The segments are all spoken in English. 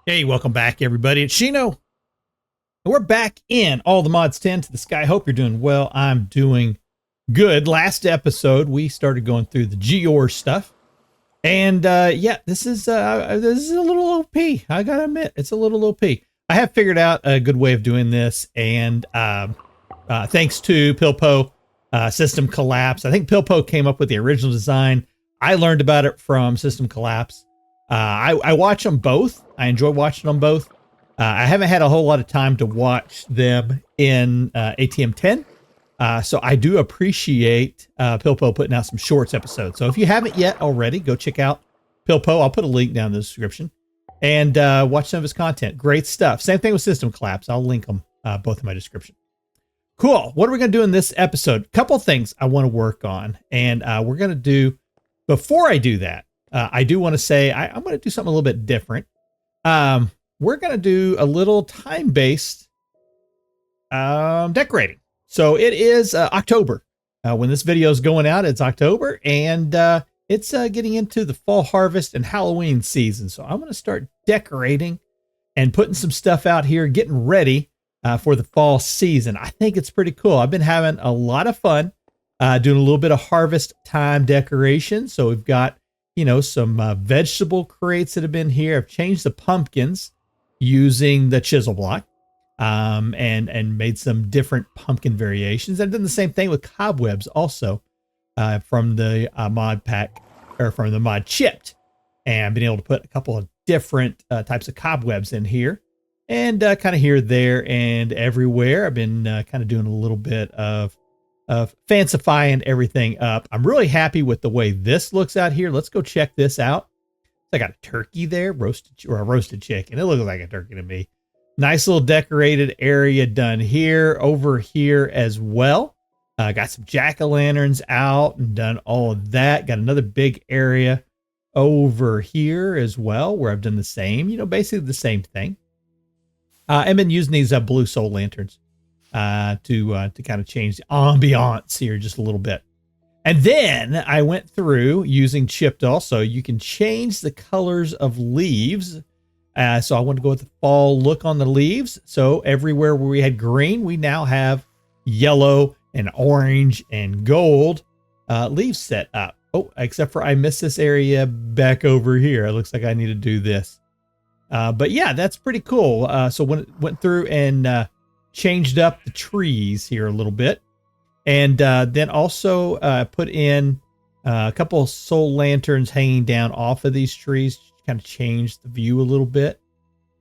Hey, welcome back, everybody. It's Shino. And we're back in All the Mods 10 to the Sky. Hope you're doing well. I'm doing good. Last episode, we started going through the Geor stuff. And yeah, this is a little OP. I gotta admit, it's a little OP. I have figured out a good way of doing this, and thanks to Pilpo System Collapse. I think Pilpo came up with the original design. I learned about it from System Collapse. I watch them both. I enjoy watching them both. I haven't had a whole lot of time to watch them in ATM10. So I do appreciate Pilpo putting out some shorts episodes. So if you haven't yet already, go check out Pilpo. I'll put a link down in the description and watch some of his content. Great stuff. Same thing with System Collapse. I'll link them both in my description. Cool. What are we going to do in this episode? Couple things I want to work on. And we're going to do, before I do that, I do want to say I'm going to do something a little bit different. We're going to do a little time-based decorating. So it is October. When this video is going out, it's October, and it's getting into the fall harvest and Halloween season. So I'm going to start decorating and putting some stuff out here, getting ready for the fall season. I think it's pretty cool. I've been having a lot of fun doing a little bit of harvest time decoration. So we've got, you know, some vegetable crates that have been here. I've changed the pumpkins using the chisel block and made some different pumpkin variations. I've done the same thing with cobwebs also from the mod pack, or from the mod chipped, and I've been able to put a couple of different types of cobwebs in here, and kind of here, there, and everywhere. I've been kind of doing a little bit of fancifying everything up. I'm really happy with the way this looks out here. Let's go check this out. I got a turkey there, roasted, or a roasted chicken. It looks like a turkey to me. Nice little decorated area done here, over here as well. Got some jack-o'-lanterns out and done all of that. Got another big area over here as well, where I've done the same, you know, basically the same thing. I've been using these blue soul lanterns to kind of change the ambiance here just a little bit. And then I went through using chipped also. You can change the colors of leaves. So I want to go with the fall look on the leaves. So everywhere where we had green, we now have yellow and orange and gold leaves set up. Oh, except for I missed this area back over here. It looks like I need to do this. But yeah, that's pretty cool. So went through and changed up the trees here a little bit. And then also put in a couple of soul lanterns hanging down off of these trees, kind of change the view a little bit.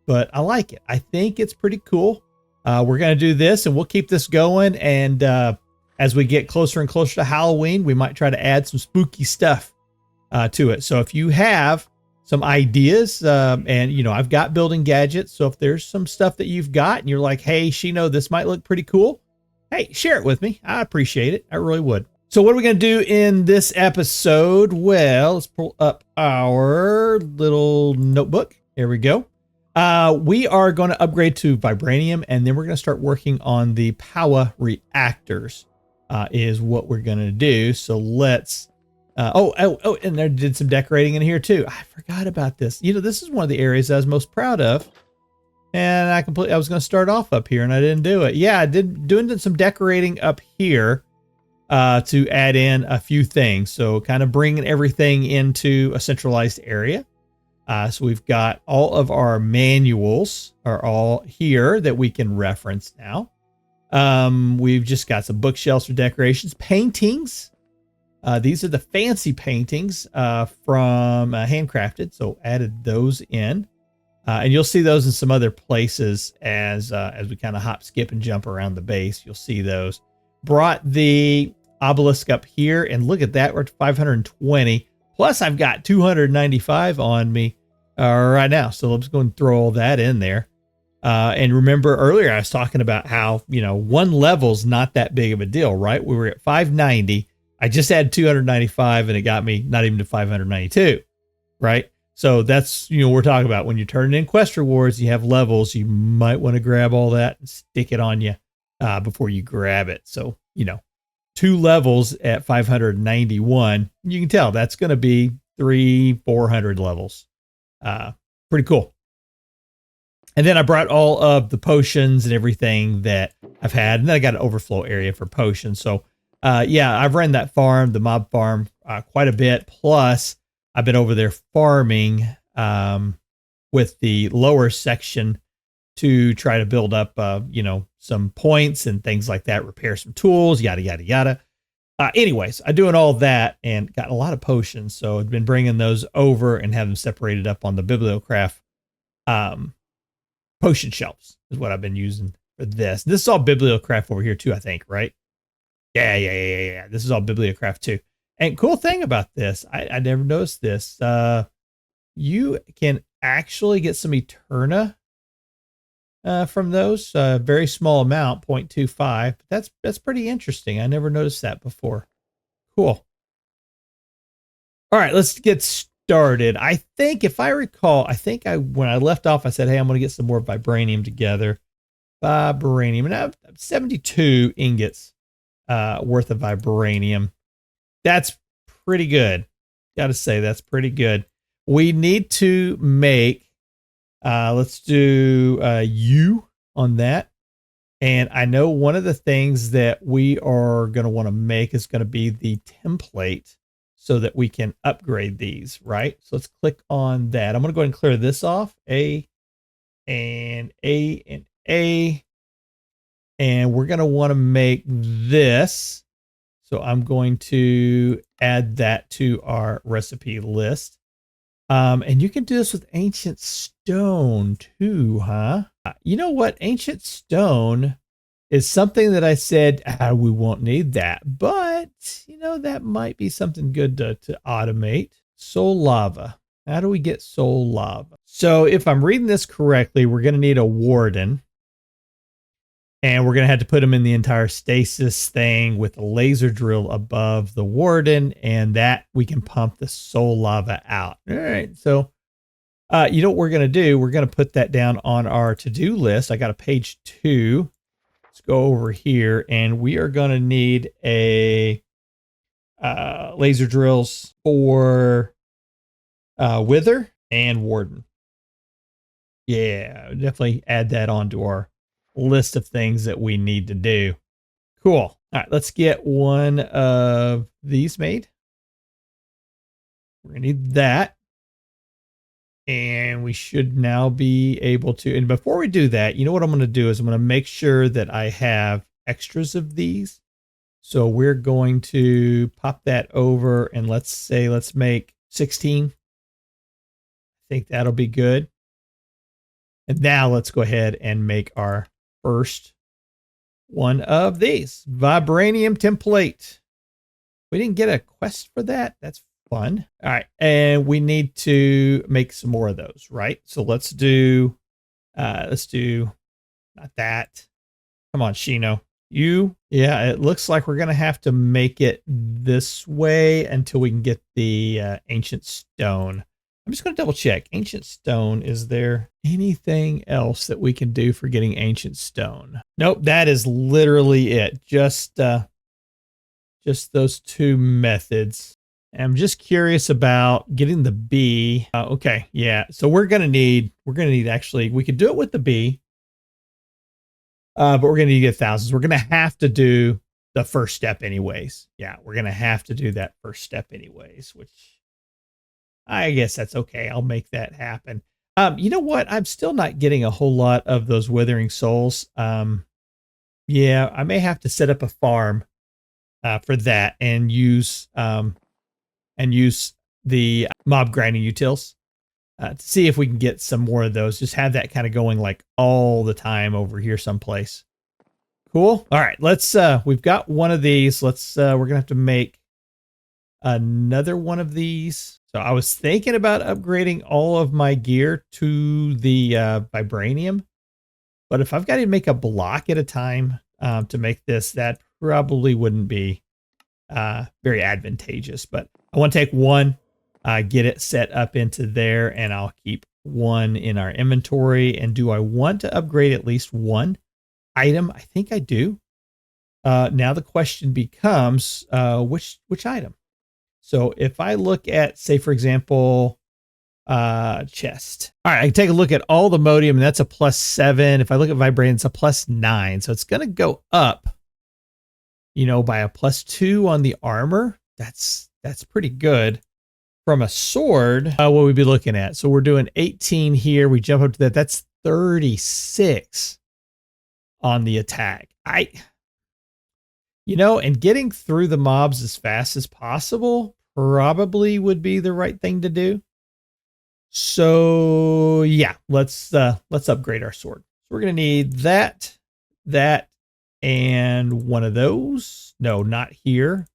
But I like it. I think it's pretty cool. We're going to do this, and we'll keep this going. And as we get closer and closer to Halloween, we might try to add some spooky stuff to it. So if you have some ideas, and, you know, I've got building gadgets. So if there's some stuff that you've got and you're like, hey, Shino, this might look pretty cool, hey, share it with me. I appreciate it. I really would. So what are we going to do in this episode? Well, let's pull up our little notebook. Here we go. We are going to upgrade to vibranium, and then we're going to start working on the Powah reactors is what we're going to do. So let's, and there did some decorating in here too. I forgot about this. You know, this is one of the areas I was most proud of. And I was going to start off up here, and I didn't do it. Yeah, I did doing some decorating up here to add in a few things. So kind of bringing everything into a centralized area. So we've got all of our manuals are all here that we can reference now. We've just got some bookshelves for decorations, paintings. These are the fancy paintings from Handcrafted. So added those in. And you'll see those in some other places as we kind of hop, skip, and jump around the base. You'll see those. Brought the obelisk up here, and look at that. We're at 520. Plus, I've got 295 on me right now. So let's go and throw all that in there. And remember earlier, I was talking about how, you know, one level's not that big of a deal, right? We were at 590. I just added 295, and it got me not even to 592, right? So that's, you know, we're talking about when you're turning in quest rewards, you have levels, you might want to grab all that and stick it on you before you grab it. So, you know, 2 levels at 591, you can tell that's going to be 400 levels. Pretty cool. And then I brought all of the potions and everything that I've had. And then I got an overflow area for potions. So, yeah, I've run that farm, the mob farm, quite a bit. Plus, I've been over there farming with the lower section to try to build up, some points and things like that, repair some tools, yada, yada, yada. Anyways, I'm doing all that and got a lot of potions. So I've been bringing those over and have them separated up on the Bibliocraft potion shelves is what I've been using for this. This is all Bibliocraft over here too, I think, right? Yeah. This is all Bibliocraft too. And cool thing about this, I never noticed this. You can actually get some Eterna from those, very small amount, 0.25. That's pretty interesting. I never noticed that before. Cool. All right, let's get started. I think if I recall, when I left off, I said, hey, I'm going to get some more vibranium together. Vibranium. And I have 72 ingots worth of vibranium. That's pretty good. Got to say, that's pretty good. We need to make, let's do U on that. And I know one of the things that we are going to want to make is going to be the template so that we can upgrade these, right? So let's click on that. I'm going to go ahead and clear this off. A and A and A. And we're going to want to make this. So I'm going to add that to our recipe list. And you can do this with ancient stone too, huh? You know what? Ancient stone is something that I said, we won't need that. But, that might be something good to automate. Soul lava. How do we get soul lava? So if I'm reading this correctly, we're going to need a warden. And we're going to have to put them in the entire stasis thing with a laser drill above the warden. And that we can pump the soul lava out. All right. So, you know what we're going to do? We're going to put that down on our to-do list. I got a page 2. Let's go over here. And we are going to need a laser drills for Wither and Warden. Yeah, definitely add that onto our list of things that we need to do. Cool. All right, let's get one of these made. We're going to need that. And we should now be able to, and before we do that, you know what I'm going to do is I'm going to make sure that I have extras of these. So we're going to pop that over and let's make 16. I think that'll be good. And now let's go ahead and make our first one of these. Vibranium template. We didn't get a quest for that. That's fun. All right. And we need to make some more of those, right? So let's do not that. Come on, Shino. Yeah, it looks like we're going to have to make it this way until we can get the ancient stone. I'm just going to double check. Ancient stone, is there anything else that we can do for getting ancient stone? Nope, that is literally it. Just those two methods. I'm just curious about getting the bee. Okay, yeah. So we're going to need actually, we could do it with the bee. But we're going to get thousands. We're going to have to do the first step anyways. Yeah, we're going to have to do that first step anyways, which I guess that's okay. I'll make that happen. You know what? I'm still not getting a whole lot of those withering souls. Yeah, I may have to set up a farm for that and use the mob grinding utils to see if we can get some more of those. Just have that kind of going like all the time over here someplace. Cool. All right, let's we've got one of these. Let's we're gonna have to make another one of these. So I was thinking about upgrading all of my gear to the vibranium, but if I've got to make a block at a time to make this, that probably wouldn't be very advantageous. But I want to take one, get it set up into there, and I'll keep one in our inventory. And do I want to upgrade at least one item? I think I do. Now the question becomes, which item? So if I look at, say, for example, chest. All right, I can take a look at all the modium, and that's a +7. If I look at vibranium, it's a +9. So it's going to go up, you know, by a +2 on the armor. That's pretty good. From a sword, what would we be looking at? So we're doing 18 here. We jump up to that. That's 36 on the attack. You know, and getting through the mobs as fast as possible probably would be the right thing to do. So yeah, let's upgrade our sword. So we're gonna need that, and one of those. No, not here.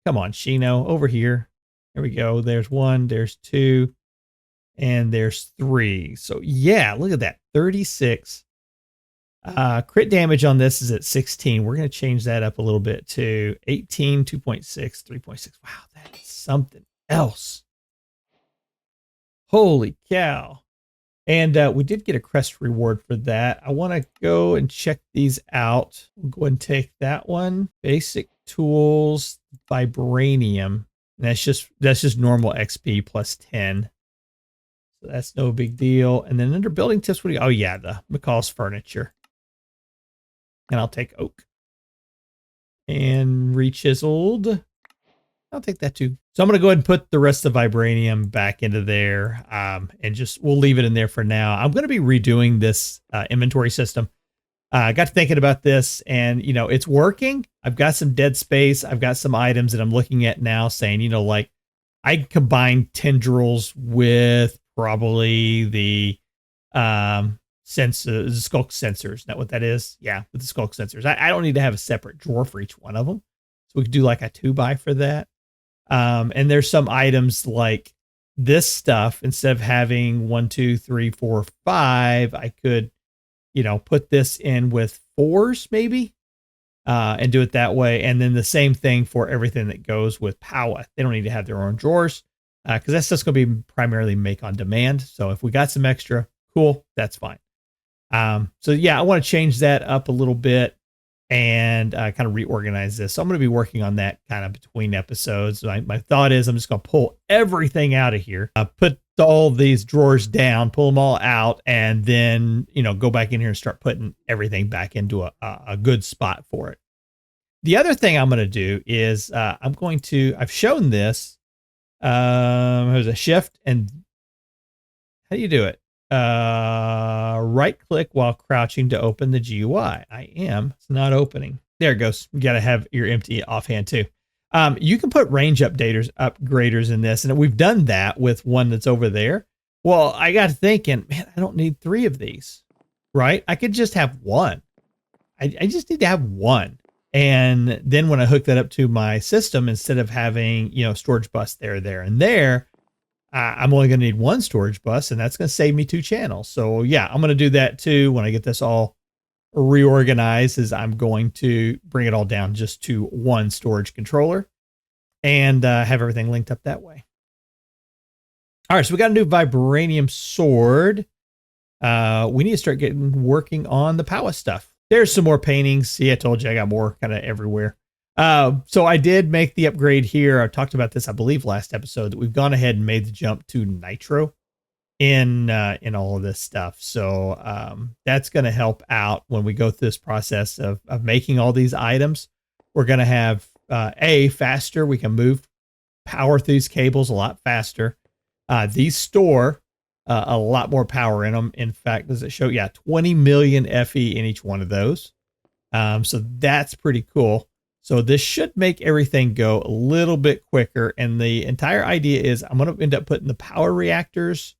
Come on, Shino, over here. There we go. There's 1, there's 2, and there's 3. So yeah, look at that. 36. Crit damage on this is at 16. We're going to change that up a little bit to 18, 2.6, 3.6. Wow, that's something else. Holy cow. And we did get a crest reward for that. I want to go and check these out. We'll go ahead and take that one. Basic tools, vibranium. And that's just normal XP plus 10. So that's no big deal. And then under building tips, what do you, oh yeah, the McCall's furniture. And I'll take oak. And rechiseled. I'll take that too. So I'm going to go ahead and put the rest of the vibranium back into there. And we'll leave it in there for now. I'm going to be redoing this inventory system. I got to thinking about this, and, you know, it's working. I've got some dead space. I've got some items that I'm looking at now saying, you know, like I combine tendrils with probably the skulk sensors. Is that what that is? Yeah, with the skulk sensors. I don't need to have a separate drawer for each one of them. So we could do like a 2x for that. And there's some items like this stuff, instead of having 1, 2, 3, 4, 5, I could, you know, put this in with 4s maybe, and do it that way. And then the same thing for everything that goes with Powah. They don't need to have their own drawers, because that's just going to be primarily make on demand. So if we got some extra, cool, that's fine. So yeah, I want to change that up a little bit and kind of reorganize this. So I'm going to be working on that kind of between episodes. My thought is I'm just going to pull everything out of here, put all these drawers down, pull them all out, and then, you know, go back in here and start putting everything back into a good spot for it. The other thing I'm going to do is I've shown this. There's a shift, and how do you do it? Right click while crouching to open the GUI. It's not opening. There it goes. You got to have your empty offhand too. You can put range upgraders in this, and we've done that with one that's over there. Well, I got thinking, man, I don't need 3 of these, right? I could just have one. I just need to have one. And then when I hook that up to my system, instead of having, you know, storage bus there, and there, I'm only going to need 1 storage bus, and that's going to save me 2 channels. So yeah, I'm going to do that too. When I get this all reorganized, is I'm going to bring it all down just to 1 storage controller and have everything linked up that way. All right, so we got a new vibranium sword. We need to start working on the Powah stuff. There's some more paintings. See, I told you I got more kind of everywhere. So I did make the upgrade here. I talked about this, I believe, last episode, that we've gone ahead and made the jump to nitro in all of this stuff. So that's going to help out when we go through this process of making all these items. We're going to have faster. We can move power through these cables a lot faster. These store a lot more power in them. In fact, does it show? Yeah, 20 million FE in each one of those. So that's pretty cool. So this should make everything go a little bit quicker. And the entire idea is I'm going to end up putting the power reactors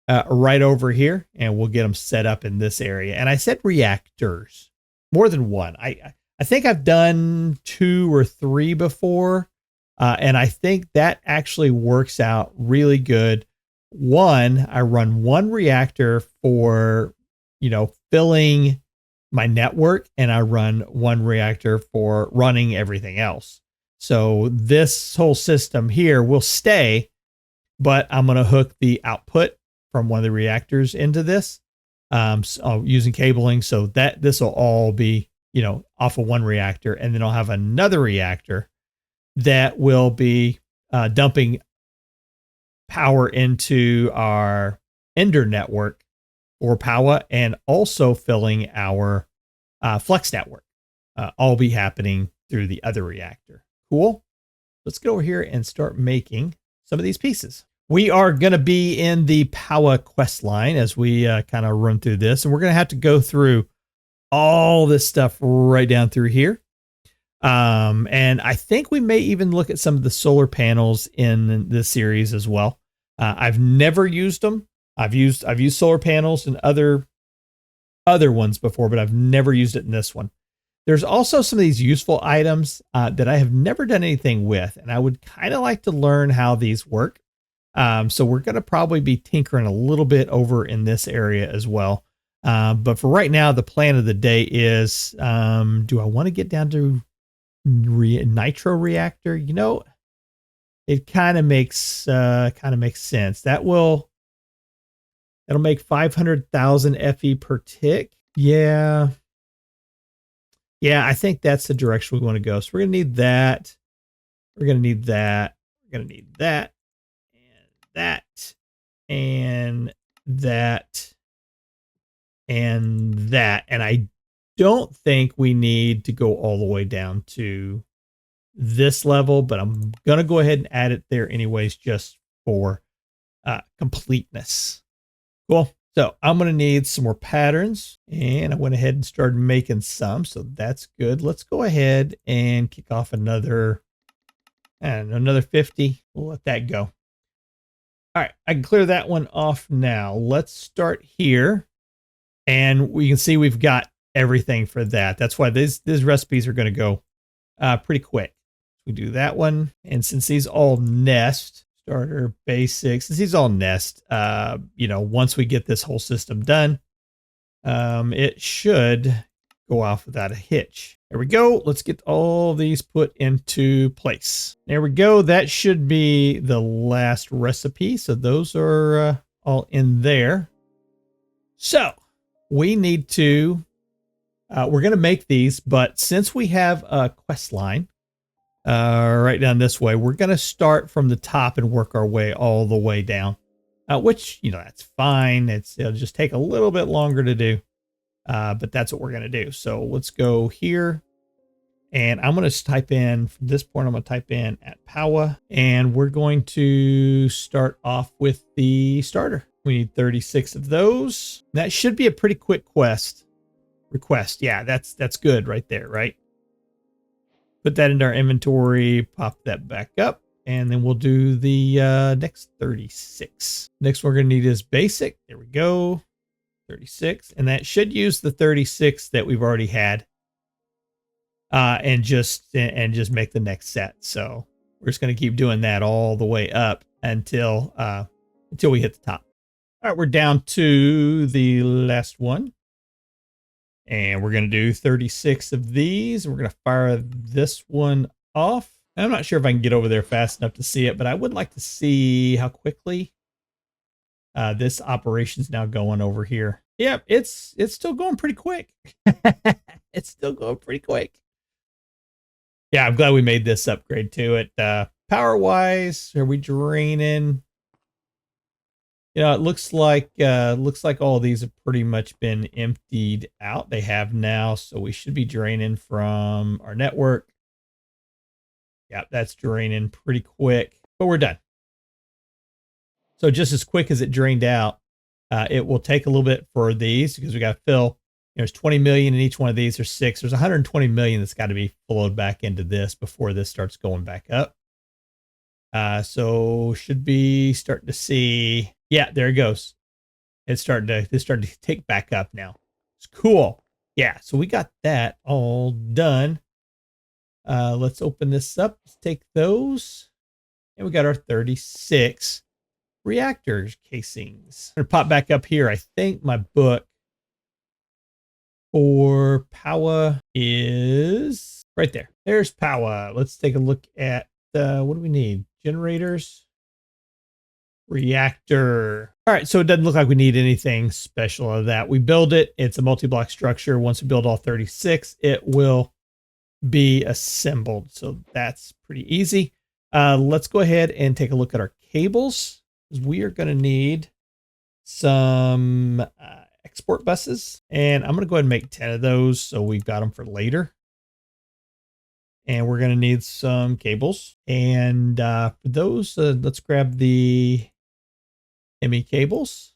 right over here, and we'll get them set up in this area. And I said reactors, more than one. I think I've done 2 or 3 before. And I think that actually works out really good. I run 1 reactor for, you know, filling my network, and I run 1 reactor for running everything else. So this whole system here will stay, but I'm going to hook the output from one of the reactors into this, using cabling, so that this will all be, you know, off of 1 reactor. And then I'll have another reactor that will be dumping power into our Ender network for Powah, and also filling our Flex network. All be happening through the other reactor. Cool. Let's go over here and start making some of these pieces. We are going to be in the Powah quest line as we kind of run through this, and we're going to have to go through all this stuff right down through here. And I think we may even look at some of the solar panels in this series as well. I've never used them. I've used solar panels in other ones before, but I've never used it in this one. There's also some of these useful items that I have never done anything with, and I would kind of like to learn how these work. So we're going to probably be tinkering a little bit over in this area as well. But for right now, the plan of the day is, do I want to get down to nitro reactor? You know, it kind of makes sense. That'll make 500,000 FE per tick. Yeah, I think that's the direction we want to go. So we're gonna need that. We're gonna need that. We're gonna need that, and that, and that, and that. And I don't think we need to go all the way down to this level, but I'm gonna go ahead and add it there anyways, just for completeness. Cool. So I'm going to need some more patterns, and I went ahead and started making some. So that's good. Let's go ahead and kick off another 50. We'll let that go. All right. I can clear that one off now. Let's start here. And we can see we've got everything for that. That's why these recipes are going to go pretty quick. We do that one. And since these all nest, starter basics, since these all nest, once we get this whole system done, it should go off without a hitch. There we go. Let's get all these put into place. There we go. That should be the last recipe. So those are all in there. So we need to, we're going to make these, but since we have a quest line, right down this way, we're going to start from the top and work our way all the way down, which, that's fine. It'll just take a little bit longer to do, but that's what we're going to do. So let's go here, and I'm going to type in from this point. I'm going to type in at Powah, and we're going to start off with the starter. We need 36 of those. That should be a pretty quick request. Yeah, that's good right there, right? Put that into our inventory, pop that back up, and then we'll do the next 36. Next we're going to need is basic. There we go. 36. And that should use the 36 that we've already had. And just make the next set. So we're just going to keep doing that all the way up until we hit the top. All right, we're down to the last one. And we're going to do 36 of these. We're going to fire this one off. I'm not sure if I can get over there fast enough to see it, but I would like to see how quickly this operation's now going over here. Yep, it's still going pretty quick. It's still going pretty quick. Yeah, I'm glad we made this upgrade to it. Power-wise, are we draining? It looks like all of these have pretty much been emptied out. They have now, so we should be draining from our network. Yeah, that's draining pretty quick, but we're done. So just as quick as it drained out, it will take a little bit for these because we got to fill. There's 20 million in each one of these. There's 6. There's 120 million that's got to be flowed back into this before this starts going back up. So should be starting to see. Yeah, there it goes. It's starting to tick back up now. It's cool. Yeah, so we got that all done. Let's open this up. Let's take those. And we got our 36 reactor casings. I'm going to pop back up here. I think my book for Powah is right there. There's Powah. Let's take a look at what do we need? Generators. Reactor. All right, so it doesn't look like we need anything special of that. We build it. It's a multi-block structure. Once we build all 36, it will be assembled. So that's pretty easy. Let's go ahead and take a look at our cables. because we are going to need some export buses. And I'm going to go ahead and make 10 of those so we've got them for later. And we're going to need some cables. And for those, let's grab the ME cables.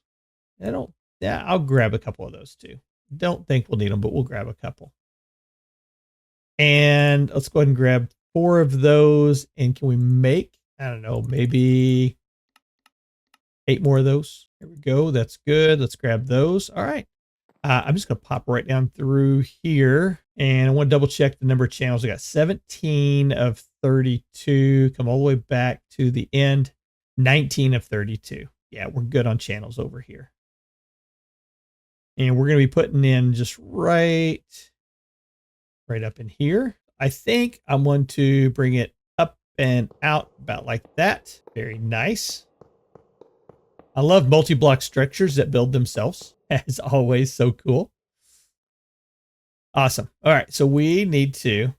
I'll grab a couple of those too. Don't think we'll need them, but we'll grab a couple. And let's go ahead and grab 4 of those. And can we make, I don't know, maybe 8 more of those? There we go. That's good. Let's grab those. All right. I'm just going to pop right down through here. And I want to double check the number of channels. I got 17 of 32. Come all the way back to the end. 19 of 32. Yeah, we're good on channels over here. And we're going to be putting in just right up in here. I think I'm going to bring it up and out about like that. Very nice. I love multi-block structures that build themselves. As always, so cool. Awesome. All right, so we need to,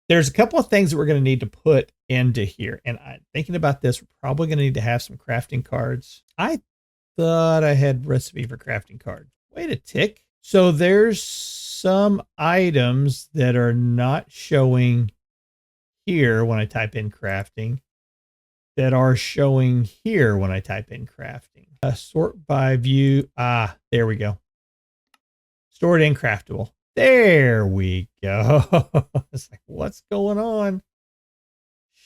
there's a couple of things that we're going to need to put into here. And I'm thinking about this, we're probably going to need to have some crafting cards. I thought I had recipe for crafting card. Wait a tick. So there's some items that are not showing here when I type in crafting that are showing here when I type in crafting. Sort by view. Ah, there we go. Stored in craftable. There we go. It's like, what's going on?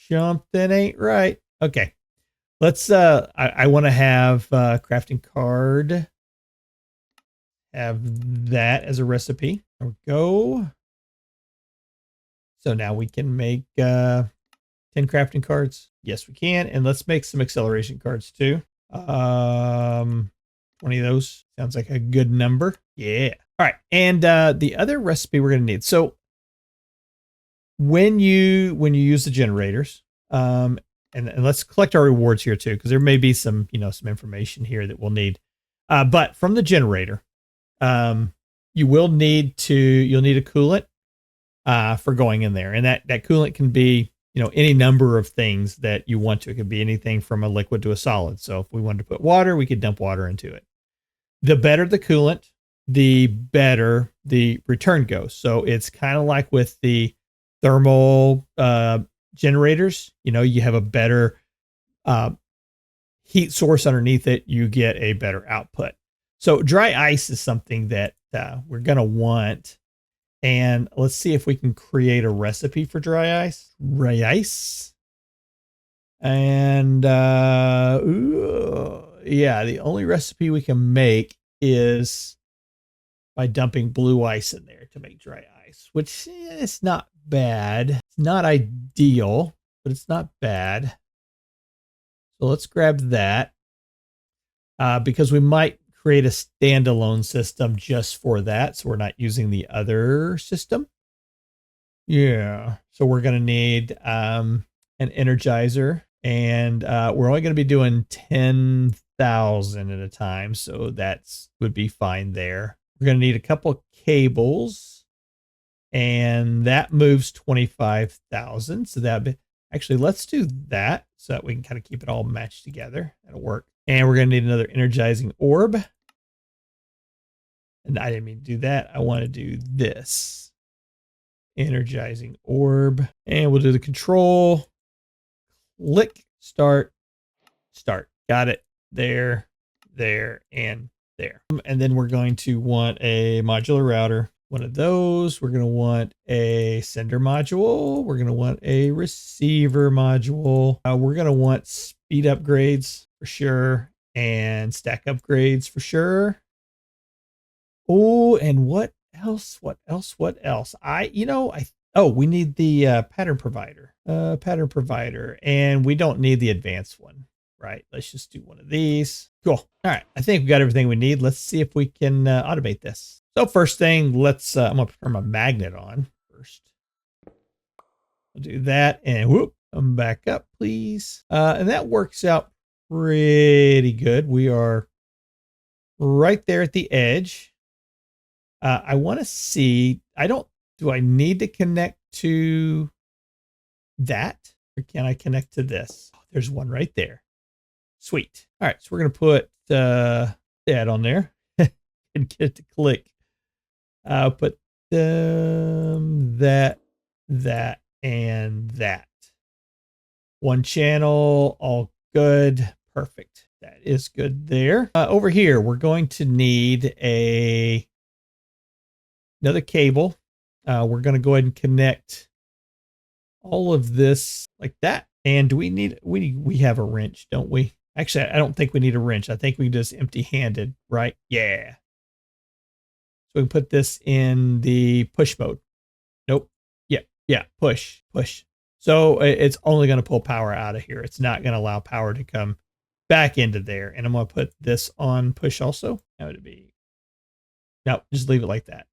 Something ain't right. Okay. Let's, I want to have crafting card. Have that as a recipe. There we go. So now we can make 10 crafting cards. Yes, we can. And let's make some acceleration cards too. 20 of those. Sounds like a good number. Yeah. All right. And the other recipe we're going to need. So when you use the generators, and let's collect our rewards here too, because there may be some, some information here that we'll need. But from the generator, you'll need a coolant for going in there. And that coolant can be, any number of things that you want to. It could be anything from a liquid to a solid. So if we wanted to put water, we could dump water into it. The better the coolant, the better the return goes. So it's kind of like with the thermal generators, you have a better heat source underneath it, you get a better output. So dry ice is something that we're going to want. And let's see if we can create a recipe for dry ice. Dry ice. And yeah, the only recipe we can make is by dumping blue ice in there to make dry ice, which is not bad. It's not ideal, but it's not bad. So let's grab that because we might create a standalone system just for that. So we're not using the other system. Yeah. So we're going to need an energizer, and we're only going to be doing 10,000 at a time. So that's would be fine there. We're going to need a couple of cables, and that moves 25,000. So actually, let's do that so that we can kind of keep it all matched together. That'll work. And we're going to need another energizing orb. And I didn't mean to do that. I want to do this. Energizing orb. And we'll do the control. Click, start. Got it. There, and there. And then we're going to want a modular router. One of those. We're going to want a sender module. We're going to want a receiver module. We're going to want speed upgrades for sure. And stack upgrades for sure. Oh, and what else? We need the pattern provider. And we don't need the advanced one, right? Let's just do one of these. Cool. All right. I think we got everything we need. Let's see if we can automate this. So first thing, let's, I'm going to turn my magnet on first. I'll do that and whoop, come back up, please. And that works out pretty good. We are right there at the edge. I want to see, do I need to connect to that, or can I connect to this? Oh, there's one right there. Sweet. All right, so we're going to put that on there and get it to click. I'll put that, and that. One channel, all good. Perfect. That is good there. Over here, we're going to need another cable. We're going to go ahead and connect all of this like that. And do we have a wrench, don't we? Actually, I don't think we need a wrench. I think we just empty-handed, right? Yeah. So we can put this in the push mode. Nope. Yeah, push. So it's only going to pull power out of here. It's not going to allow power to come back into there. And I'm going to put this on push also. That would be, no, just leave it like that.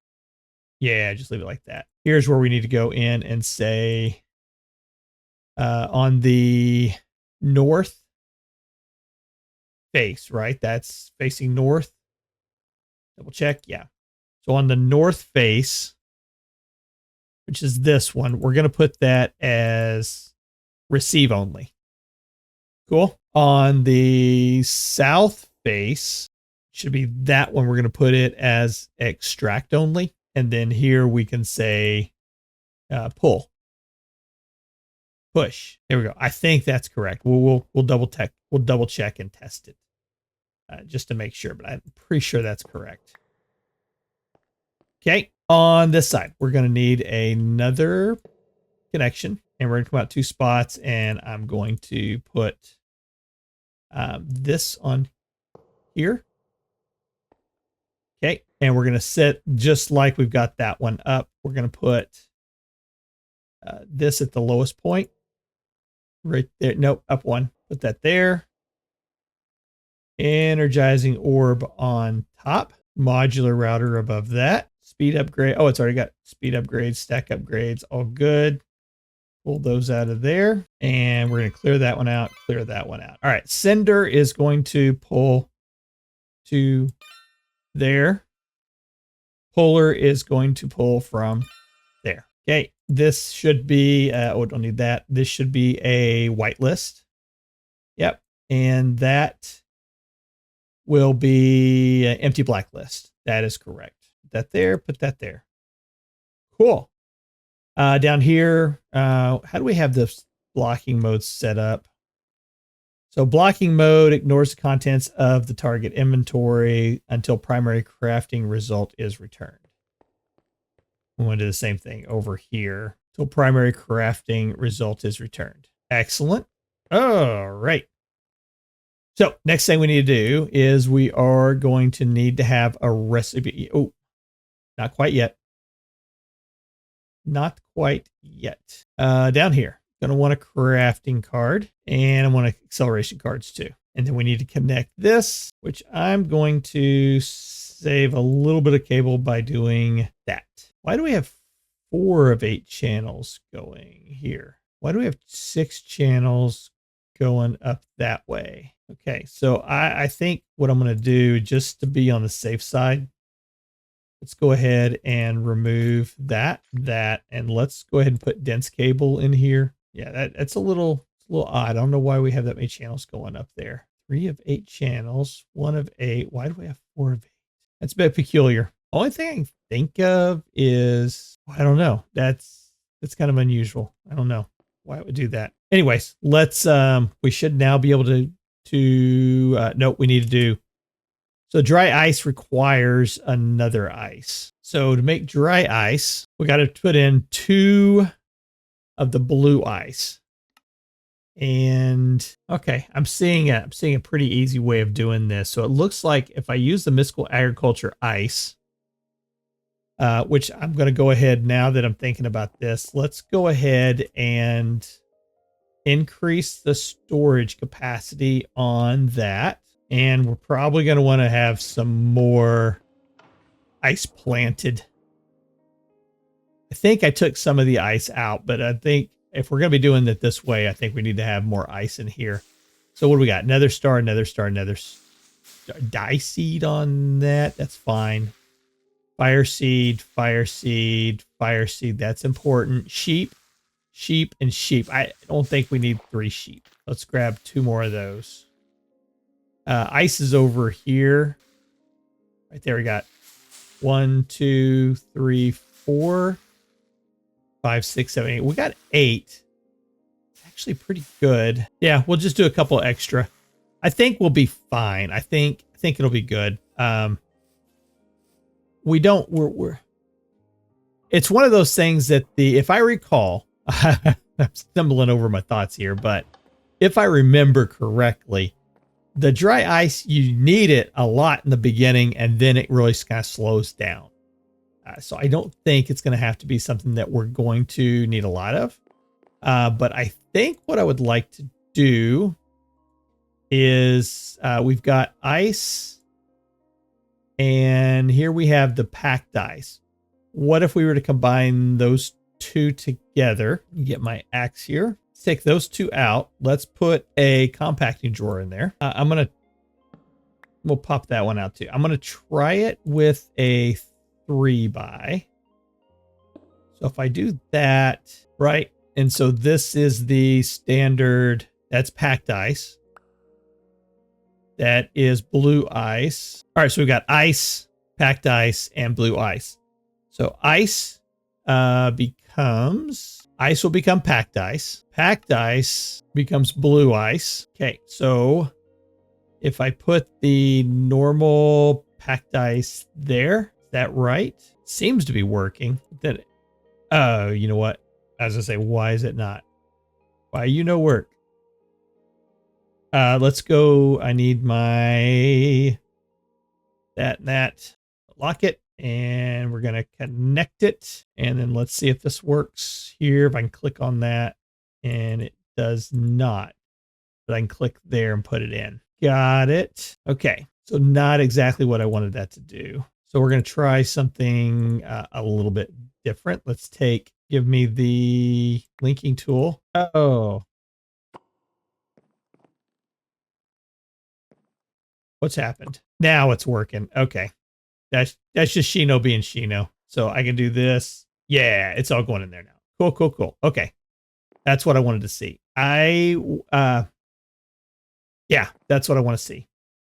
Yeah, just leave it like that. Here's where we need to go in and say on the north face, right? That's facing north. Double check. Yeah. So on the north face, which is this one, we're going to put that as receive only. Cool. On the south face, should be that one. We're going to put it as extract only. And then here we can say pull, push. There we go. I think that's correct. We'll double check and test it just to make sure, but I'm pretty sure that's correct. Okay. On this side, we're going to need another connection, and we're going to come out 2 spots, and I'm going to put this on here. Okay. And we're going to set just like we've got that one up. We're going to put this at the lowest point right there. Nope. Up 1. Put that there. Energizing orb on top. Modular router above that. Speed upgrade. Oh, it's already got speed upgrades, stack upgrades. All good. Pull those out of there. And we're going to clear that one out. Clear that one out. All right. Sender is going to pull to there. Puller is going to pull from there. Okay. This should be, oh, don't need that. This should be a whitelist. Yep. And that will be an empty blacklist. That is correct. Put that there. Put that there. Cool. Down here, how do we have this blocking mode set up? So blocking mode ignores the contents of the target inventory until primary crafting result is returned. We want to do the same thing over here until primary crafting result is returned. Excellent. All right. So next thing we need to do is we are going to need to have a recipe. Oh, not quite yet. Not quite yet. Down here, going to want a crafting card, and I want acceleration cards too. And then we need to connect this, which I'm going to save a little bit of cable by doing that. Why do we have 4 of 8 channels going here? Why do we have 6 channels going up that way? Okay, so I think what I'm going to do, just to be on the safe side, let's go ahead and remove that, and let's go ahead and put dense cable in here. Yeah, that's a little odd. I don't know why we have that many channels going up there. 3 of 8 channels, 1 of 8. Why do we have 4 of 8? That's a bit peculiar. Only thing I can think of is, I don't know. That's kind of unusual. I don't know why it would do that. Anyways, let's, we should now be able to nope, we need to do. So dry ice requires another ice. So to make dry ice, we got to put in 2 of the blue ice. And okay, I'm seeing a pretty easy way of doing this. So it looks like if I use the mystical agriculture ice, which I'm going to go ahead now that I'm thinking about this, let's go ahead and increase the storage capacity on that. And we're probably going to want to have some more ice planted. I think I took some of the ice out, but I think if we're going to be doing it this way, I think we need to have more ice in here. So what do we got? Another star, another star, another star. Dye seed on that. That's fine. Fire seed, fire seed, fire seed. That's important. Sheep, sheep, and sheep. I don't think we need 3 sheep. Let's grab 2 more of those. Ice is over here. Right there we got 1, 2, 3, 4, 5, 6, 7, 8. We got 8. It's actually pretty good. Yeah, we'll just do a couple extra. I think we'll be fine. I think it'll be good. It's one of those things that if I recall, I'm stumbling over my thoughts here, but if I remember correctly, the dry ice, you need it a lot in the beginning, and then it really kind of slows down. So I don't think it's going to have to be something that we're going to need a lot of. But I think what I would like to do is we've got ice, and here we have the packed ice. What if we were to combine those two together? Get my axe here. Let's take those two out. Let's put a compacting drawer in there. We'll pop that one out too. I'm going to try it with a 3x. So if I do that, right? And so this is the standard, that's packed ice. That is blue ice. All right, so we've got ice, packed ice, and blue ice. So ice will become packed ice. Packed ice becomes blue ice. Okay, so if I put the normal packed ice there, is that right? Seems to be working. Oh, you know what? I was gonna say, why is it not? Why work? Let's go. I need my that lock it, and we're gonna connect it, and then let's see if this works here. If I can click on that, and it does not, but I can click there and put it in. Got it. Okay, so not exactly what I wanted that to do. So we're gonna try something a little bit different. Let's give me the linking tool. Oh. What's happened? Now it's working. Okay. That's just Shino being Shino. So I can do this. Yeah, it's all going in there now. Cool. Okay. That's what I wanted to see. Yeah, that's what I want to see.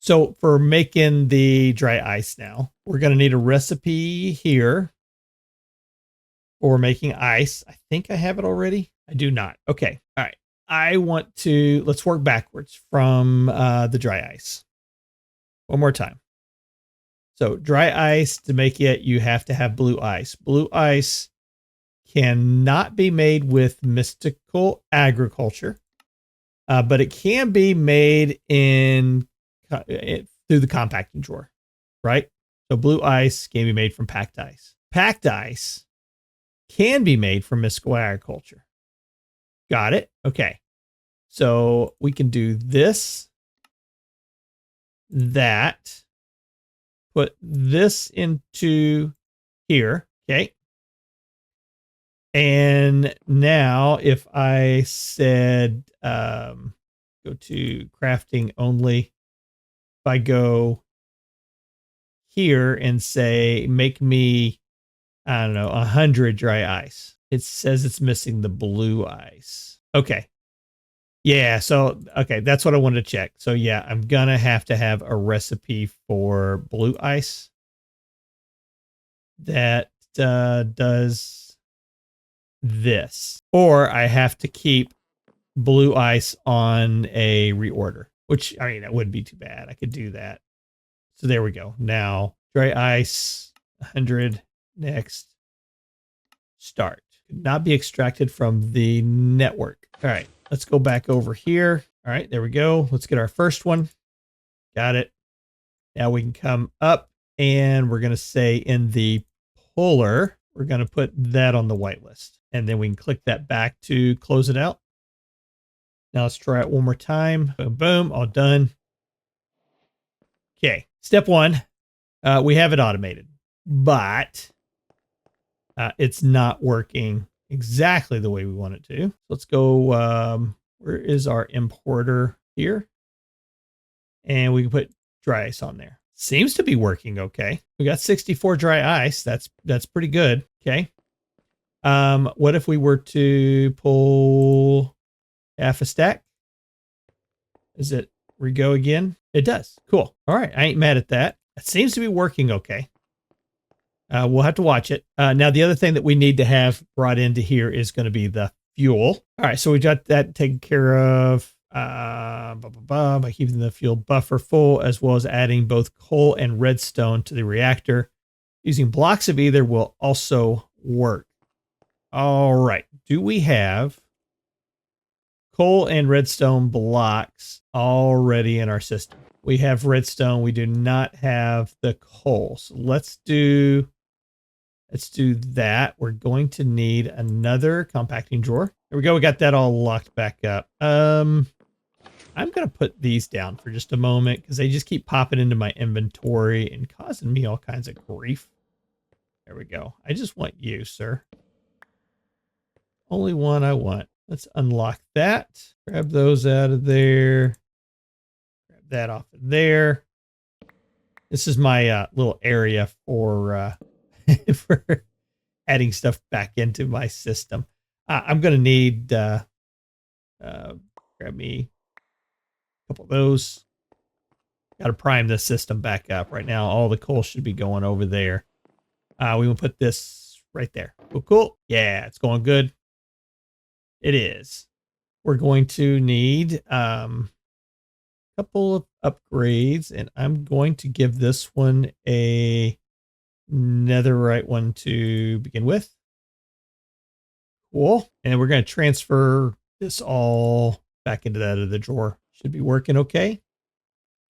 So for making the dry ice now, we're going to need a recipe here for making ice. I think I have it already. I do not. Okay. All right. Let's work backwards from the dry ice. One more time. So dry ice, to make it, you have to have blue ice. Blue ice cannot be made with mystical agriculture, but it can be made through the compacting drawer, right? So blue ice can be made from packed ice. Packed ice can be made from mystical agriculture. Got it? Okay. So we can do this, that, put this into here. Okay. And now if I said, go to crafting only, if I go here and say, make me, I don't know, 100 dry ice, it says it's missing the blue ice. Okay. Yeah. So, okay. That's what I wanted to check. So yeah, I'm going to have a recipe for blue ice that does this, or I have to keep blue ice on a reorder, which, I mean, that wouldn't be too bad. I could do that. So there we go. Now dry ice 100, next, start. Could not be extracted from the network. All right, let's go back over here. All right, there we go. Let's get our first one. Got it. Now we can come up, and we're going to say in the puller, we're going to put that on the whitelist, and then we can click that back to close it out. Now let's try it one more time. Boom, boom, all done. Okay, step one, we have it automated, but it's not working exactly the way we want it to. Let's go, where is our importer here? And we can put dry ice on there. Seems to be working okay. We got 64 dry ice. That's pretty good. Okay. What if we were to pull half a stack? Is it we go again? It does. Cool. All right. I ain't mad at that. It seems to be working okay. We'll have to watch it. Now, the other thing that we need to have brought into here is going to be the fuel. All right. So we got that taken care of by keeping the fuel buffer full, as well as adding both coal and redstone to the reactor. Using blocks of either will also work. All right. Do we have coal and redstone blocks already in our system? We have redstone. We do not have the coal. So let's do that. We're going to need another compacting drawer. There we go. We got that all locked back up. I'm going to put these down for just a moment because they just keep popping into my inventory and causing me all kinds of grief. There we go. I just want you, sir. Only one I want. Let's unlock that. Grab those out of there. Grab that off of there. This is my little area for for adding stuff back into my system. I'm going to need grab me a couple of those. Got to prime this system back up. Right now, all the coal should be going over there. We will put this right there. Cool, cool. Yeah, it's going good. It is. We're going to need a couple of upgrades, and I'm going to give this one a netherite one to begin with. Cool. And we're going to transfer this all back into that other drawer. Should be working okay.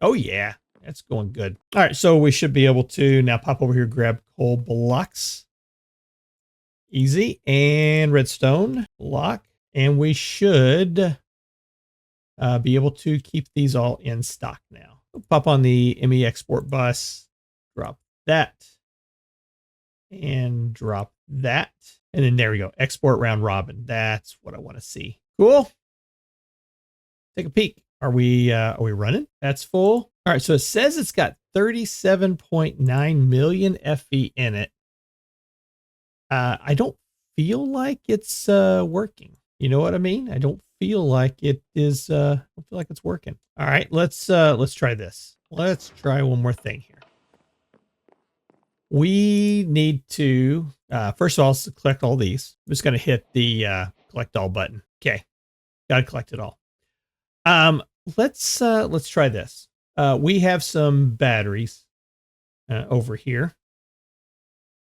Oh, yeah. That's going good. All right. So we should be able to now pop over here, grab coal blocks. Easy. And redstone block. And we should be able to keep these all in stock now. We'll pop on the ME export bus. Drop that. And drop that. And then there we go. Export round robin. That's what I want to see. Cool. Take a peek. Are we running? That's full. All right. So it says it's got 37.9 million FE in it. I don't feel like it's working. You know what I mean? I don't feel like it is. I don't feel like it's working. All right. Let's try this. Let's try one more thing here. We need to, first of all, collect all these. I'm just going to hit the collect all button. Okay. Got to collect it all. Let's try this. We have some batteries over here.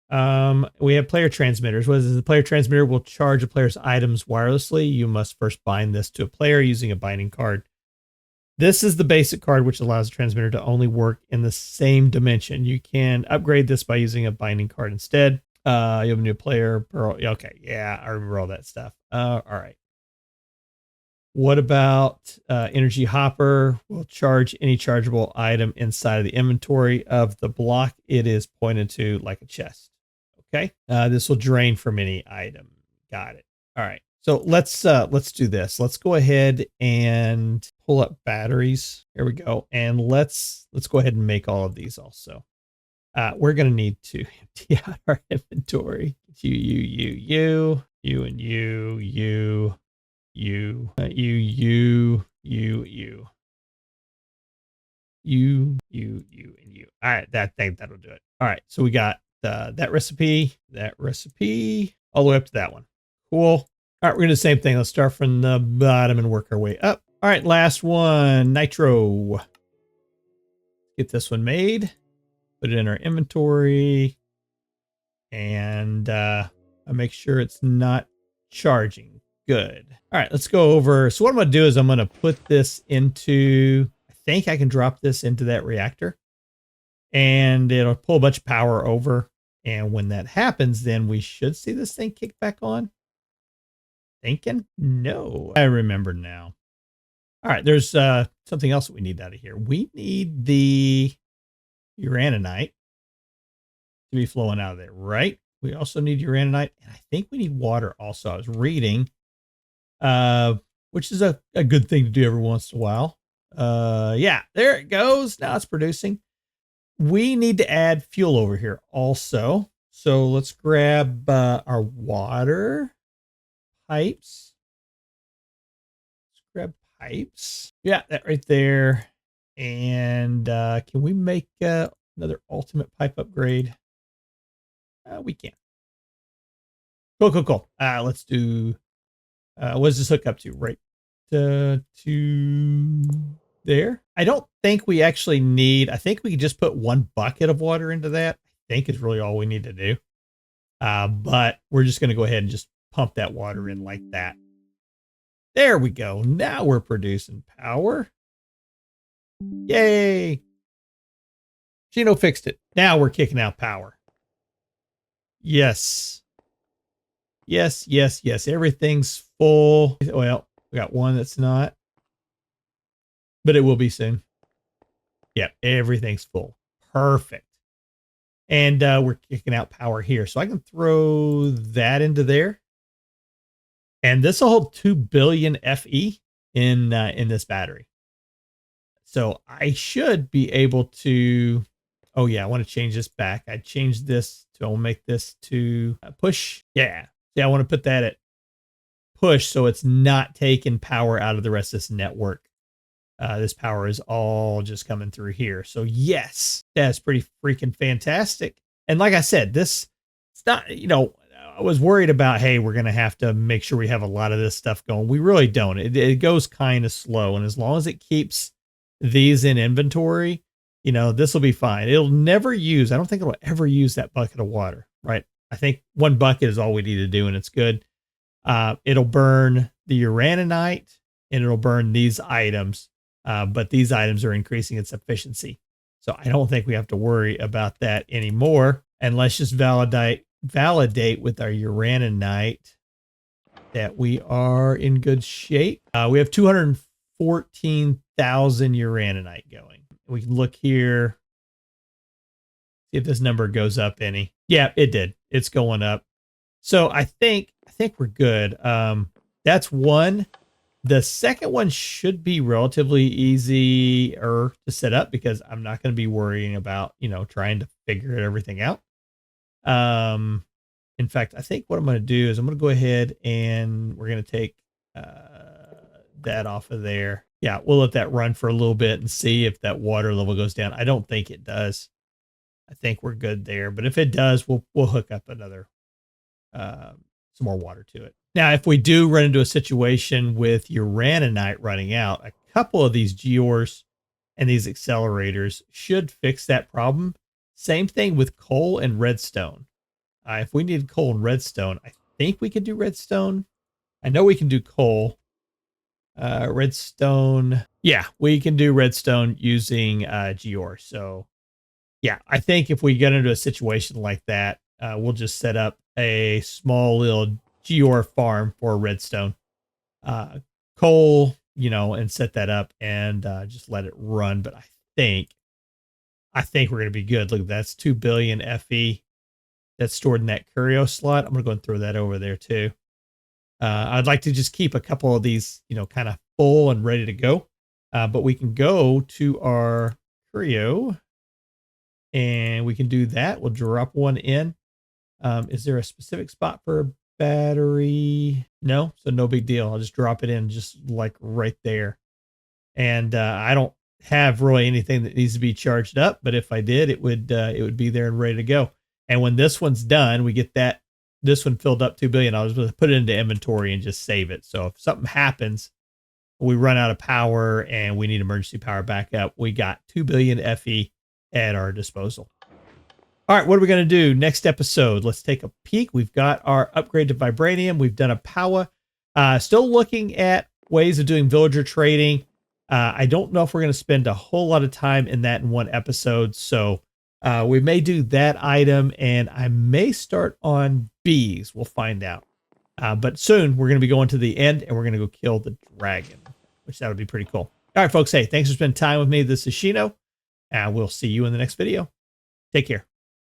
We have player transmitters. What is this? The player transmitter will charge a player's items wirelessly. You must first bind this to a player using a binding card. This is the basic card, which allows the transmitter to only work in the same dimension. You can upgrade this by using a binding card instead. You have a new player. Okay, yeah, I remember all that stuff. All right. What about energy hopper? Will charge any chargeable item inside of the inventory of the block it is pointed to, like a chest. Okay. This will drain from any item. Got it. All right. So let's do this. Let's go ahead and pull up batteries. Here we go. And let's go ahead and make all of these also. We're going to need to empty out our inventory. You, and you, and you. All right. That'll do it. All right. So we got that recipe, all the way up to that one. Cool. All right, we're going to do the same thing. Let's start from the bottom and work our way up. All right, last one, nitro. Get this one made. Put it in our inventory. And make sure it's not charging. Good. All right, let's go over. So what I'm going to do is I'm going to put this into, I think I can drop this into that reactor. And it'll pull a bunch of power over. And when that happens, then we should see this thing kick back on. Thinking? No. I remember now. All right, there's something else that we need out of here. We need the uraninite to be flowing out of there, right? We also need uraninite, and I think we need water also. I was reading, which is a good thing to do every once in a while. Yeah, there it goes. Now it's producing. We need to add fuel over here also. So let's grab our water pipes. Let's grab pipes. Yeah, that right there. And can we make another ultimate pipe upgrade? We can. Cool, cool, cool. Let's do, what does this hook up to? Right to there. I don't think we actually need, I think we can just put 1 bucket of water into that. I think is really all we need to do. But we're just going to go ahead and just pump that water in like that. There we go. Now we're producing power. Yay. Shino fixed it. Now we're kicking out power. Yes. Yes, yes, yes. Everything's full. Well, we got one that's not, but it will be soon. Yep, everything's full. Perfect. And we're kicking out power here. So I can throw that into there. And this will hold 2 billion FE in this battery. So I should be able to, oh yeah, I want to change this back. I changed this to, I'll make this to push. Yeah. Yeah, I want to put that at push so it's not taking power out of the rest of this network. This power is all just coming through here. So yes, that's pretty freaking fantastic. And like I said, this, it's not, you know, I was worried about, hey, we're going to have to make sure we have a lot of this stuff going. We really don't. It goes kind of slow. And as long as it keeps these in inventory, you know, this will be fine. It'll never use, I don't think it'll ever use that bucket of water, right? I think 1 bucket is all we need to do and it's good. It'll burn the uraninite and it'll burn these items. But these items are increasing its efficiency. So I don't think we have to worry about that anymore. And let's just validate with our uraninite that we are in good shape. We have 214,000 uraninite going. We can look here, see if this number goes up any. Yeah, it did. It's going up. So I think we're good. That's one. The second one should be relatively easier to set up because I'm not going to be worrying about, you know, trying to figure everything out. In fact, I think what I'm going to do is I'm going to go ahead and we're going to take that off of there. Yeah, we'll let that run for a little bit and see if that water level goes down. I don't think it does. I think we're good there. But if it does, we'll hook up another some more water to it. Now, if we do run into a situation with uraninite running out, a couple of these gears and these accelerators should fix that problem. Same thing with coal and redstone. If we need coal and redstone, I think we could do redstone. I know we can do coal. Redstone. Yeah, we can do redstone using gear. So yeah, I think if we get into a situation like that, we'll just set up a small little gear farm for redstone, coal, you know, and set that up and just let it run. But I think we're going to be good. Look, that's 2 billion FE that's stored in that curio slot. I'm going to go and throw that over there too. I'd like to just keep a couple of these, you know, kind of full and ready to go. But we can go to our curio and we can do that. We'll drop one in. Is there a specific spot for a battery? No, so no big deal. I'll just drop it in just like right there. And I don't have really anything that needs to be charged up, but if I did, it would be there and ready to go. And when this one's done, we get this one filled up 2 billion. I was going to put it into inventory and just save it. So if something happens, we run out of power and we need emergency power backup, we got 2 billion FE at our disposal. All right, what are we going to do next episode? Let's take a peek. We've got our upgrade to vibranium. We've done a Powah. Still looking at ways of doing villager trading. I don't know if we're going to spend a whole lot of time in that in one episode. So we may do that item and I may start on bees. We'll find out. But soon we're going to be going to the end and we're going to go kill the dragon, which that would be pretty cool. All right, folks. Hey, thanks for spending time with me. This is Shino, and we'll see you in the next video. Take care.